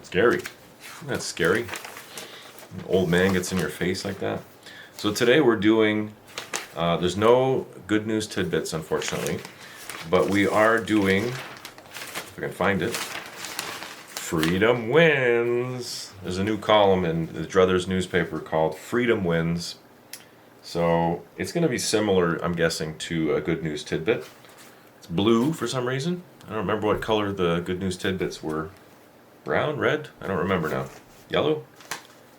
Scary. That's scary. An old man gets in your face like that. So today we're doing, there's no good news tidbits, unfortunately, but we are doing, if I can find it, Freedom Wins. There's a new column in the Druthers newspaper called Freedom Wins. So it's going to be similar, I'm guessing, to a good news tidbit. It's blue for some reason. I don't remember what color the good news tidbits were. Brown, red? I don't remember now. Yellow?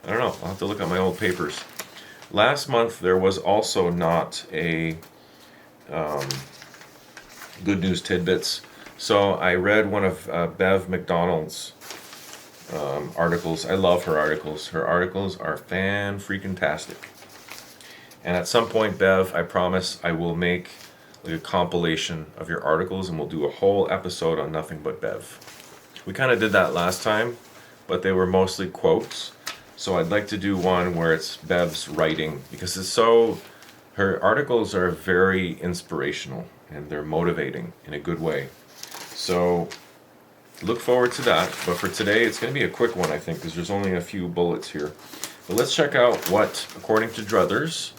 I don't know. I'll have to look at my old papers. Last month there was also not a good news tidbits. So I read one of Bev McDonald's articles. I love her articles. Her articles are fan-freaking-tastic. And at some point, Bev, I promise I will make like a compilation of your articles and we'll do a whole episode on nothing but Bev. We kind of did that last time, but they were mostly quotes. So I'd like to do one where it's Bev's writing, because it's so, her articles are very inspirational and they're motivating in a good way. So look forward to that. But for today, it's going to be a quick one, I think, because there's only a few bullets here. But let's check out what, according to Druthers,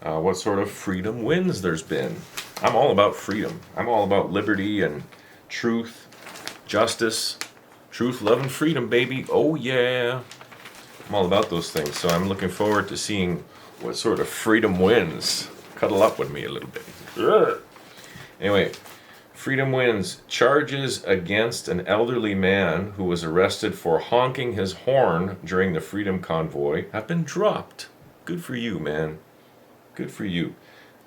what sort of freedom wins there's been. I'm all about freedom. I'm all about liberty and truth, justice, truth, love, and freedom, baby. Oh yeah. I'm all about those things. So I'm looking forward to seeing what sort of freedom wins. Cuddle up with me a little bit. Ugh. Anyway, freedom wins. Charges against an elderly man who was arrested for honking his horn during the freedom convoy have been dropped. Good for you, man. Good for you.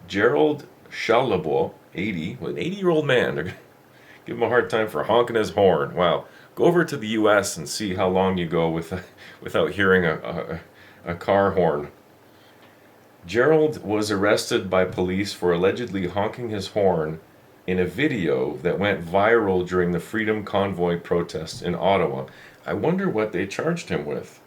Gerald Charlebois, 80, an 80-year-old man. They're going to give him a hard time for honking his horn. Wow. Go over to the U.S. and see how long you go without hearing a car horn. Gerald was arrested by police for allegedly honking his horn in a video that went viral during the Freedom Convoy protests in Ottawa. I wonder what they charged him with.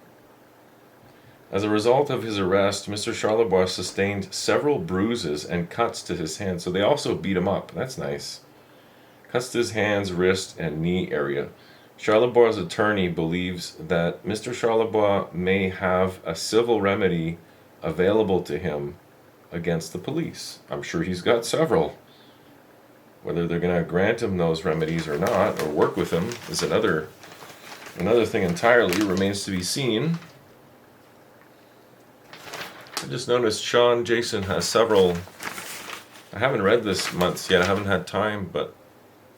As a result of his arrest, Mr. Charlebois sustained several bruises and cuts to his hands. So they also beat him up. That's nice. Cuts to his hands, wrist, and knee area. Charlebois' attorney believes that Mr. Charlebois may have a civil remedy available to him against the police. I'm sure he's got several. Whether they're going to grant him those remedies or not, or work with him, is another thing entirely. Remains to be seen. I just noticed Shawn Jason has several. I haven't read this month's yet. I haven't had time, but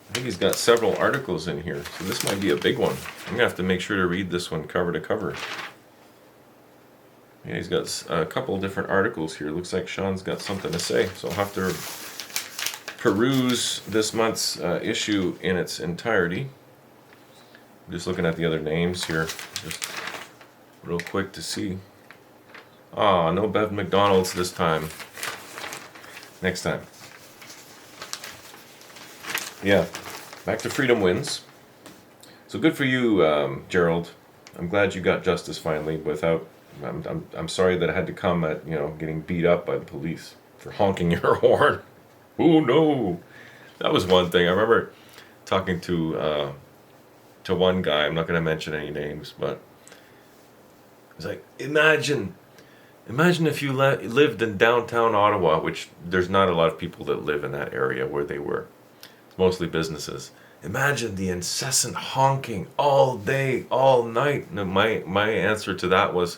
I think he's got several articles in here. So this might be a big one. I'm going to have to make sure to read this one cover to cover. Yeah, he's got a couple of different articles here. Looks like Shawn's got something to say. So I'll have to peruse this month's issue in its entirety. I'm just looking at the other names here, just real quick to see. Ah, no Bev McDonald's this time. Next time. Yeah, back to freedom wins. So good for you, Gerald. I'm glad you got justice finally. I'm sorry that it had to come at getting beat up by the police for honking your horn. Oh no, that was one thing. I remember talking to one guy. I'm not going to mention any names, but it's like imagine if you lived in downtown Ottawa, which there's not a lot of people that live in that area where they were. It's mostly businesses. Imagine the incessant honking all day, all night. And my answer to that was,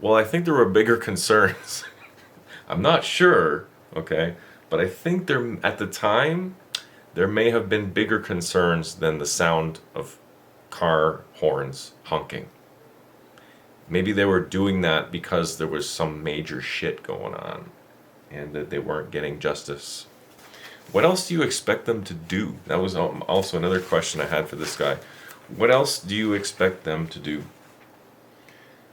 well, I think there were bigger concerns. I'm not sure, okay, but I think at the time there may have been bigger concerns than the sound of car horns honking. Maybe they were doing that because there was some major shit going on and that they weren't getting justice. What else do you expect them to do? That was also another question I had for this guy. What else do you expect them to do?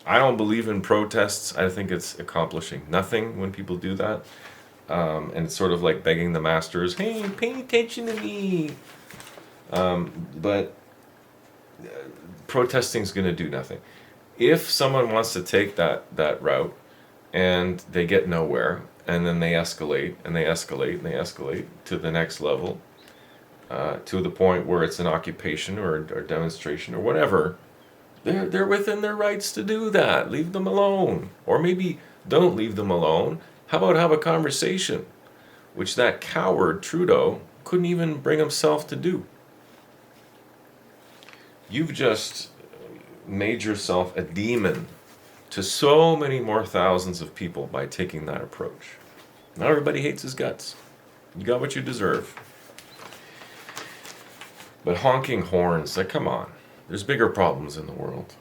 I don't believe in protests. I think it's accomplishing nothing when people do that. And it's sort of like begging the masters, hey, pay attention to me. But protesting is going to do nothing. If someone wants to take that route and they get nowhere, and then they escalate and they escalate and they escalate to the next level, to the point where it's an occupation or demonstration or whatever, they're within their rights to do that. Leave them alone. Or maybe don't leave them alone. How about have a conversation, which that coward Trudeau couldn't even bring himself to do. You've just made yourself a demon to so many more thousands of people by taking that approach. Now everybody hates his guts. You got what you deserve. But honking horns, like, come on. There's bigger problems in the world.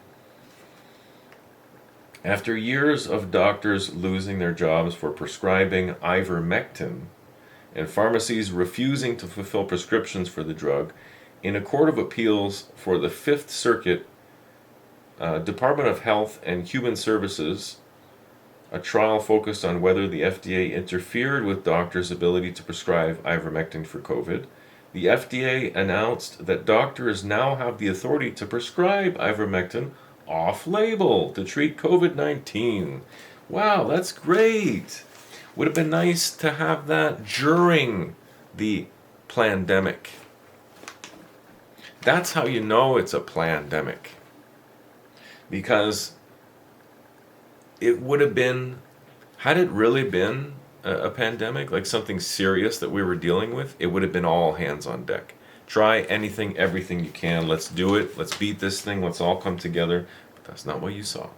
After years of doctors losing their jobs for prescribing ivermectin and pharmacies refusing to fulfill prescriptions for the drug, in a court of appeals for the Fifth Circuit, Department of Health and Human Services, a trial focused on whether the FDA interfered with doctors' ability to prescribe ivermectin for COVID. The FDA announced that doctors now have the authority to prescribe ivermectin off-label to treat COVID-19. Wow, that's great. Would have been nice to have that during the pandemic. That's how you know it's a pandemic. Because it would have been, had it really been a pandemic, like something serious that we were dealing with, it would have been all hands on deck. Try anything, everything you can. Let's do it. Let's beat this thing. Let's all come together. But that's not what you saw.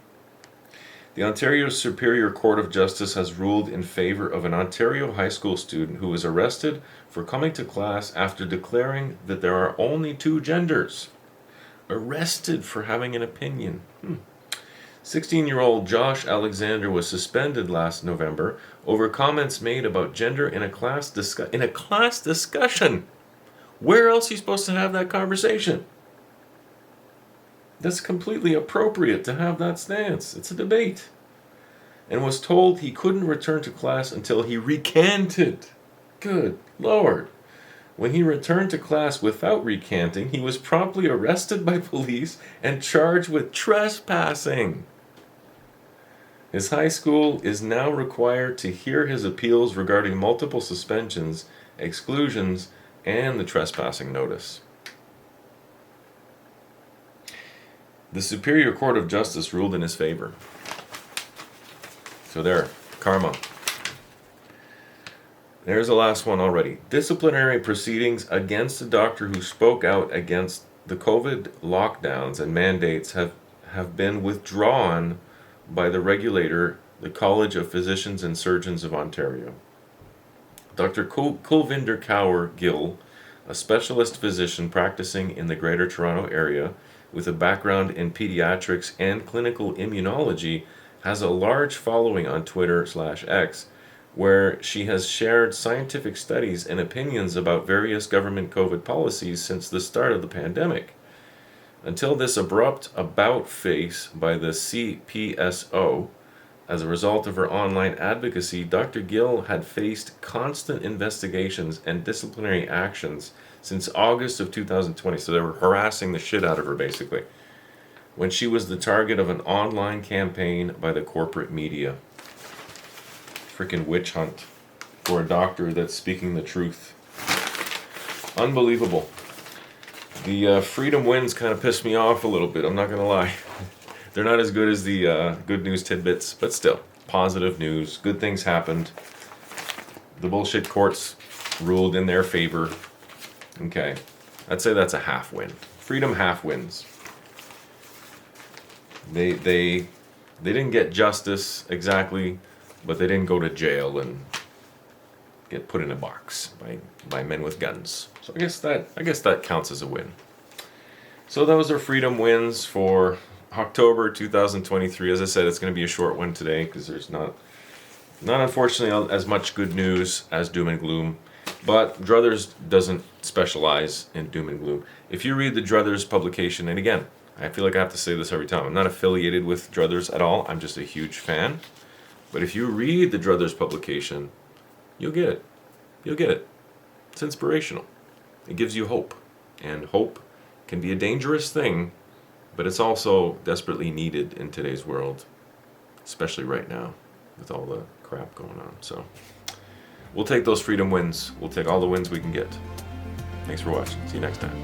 The Ontario Superior Court of Justice has ruled in favor of an Ontario high school student who was arrested for coming to class after declaring that there are only two genders. Arrested for having an opinion. 16-year-old Josh Alexander was suspended last November over comments made about gender in a class discussion. Where else are you supposed to have that conversation? That's completely appropriate to have that stance. It's a debate. And was told he couldn't return to class until he recanted. Good Lord. When he returned to class without recanting, he was promptly arrested by police and charged with trespassing. His high school is now required to hear his appeals regarding multiple suspensions, exclusions, and the trespassing notice. The Superior Court of Justice ruled in his favor. So there, karma. There's the last one already. Disciplinary proceedings against a doctor who spoke out against the COVID lockdowns and mandates have been withdrawn by the regulator, the College of Physicians and Surgeons of Ontario. Dr. Kulvinder Kaur Gill, a specialist physician practicing in the Greater Toronto Area with a background in pediatrics and clinical immunology, has a large following on Twitter/X, where she has shared scientific studies and opinions about various government COVID policies since the start of the pandemic. Until this abrupt about-face by the CPSO, as a result of her online advocacy, Dr. Gill had faced constant investigations and disciplinary actions since August of 2020. So they were harassing the shit out of her, basically, when she was the target of an online campaign by the corporate media. Freaking witch hunt for a doctor that's speaking the truth. Unbelievable. The freedom wins kind of pissed me off a little bit, I'm not going to lie. They're not as good as the good news tidbits, but still, positive news. Good things happened. The bullshit courts ruled in their favor. Okay, I'd say that's a half win. Freedom half wins. They didn't get justice exactly, but they didn't go to jail and get put in a box by men with guns. So I guess that counts as a win. So those are freedom wins for October 2023. As I said, it's going to be a short one today because there's not unfortunately as much good news as doom and gloom. But Druthers doesn't specialize in doom and gloom. If you read the Druthers publication, and again, I feel like I have to say this every time, I'm not affiliated with Druthers at all. I'm just a huge fan. But if you read the Druthers publication, you'll get it. You'll get it. It's inspirational. It gives you hope. And hope can be a dangerous thing, but it's also desperately needed in today's world, especially right now with all the crap going on. So we'll take those freedom wins. We'll take all the wins we can get. Thanks for watching. See you next time.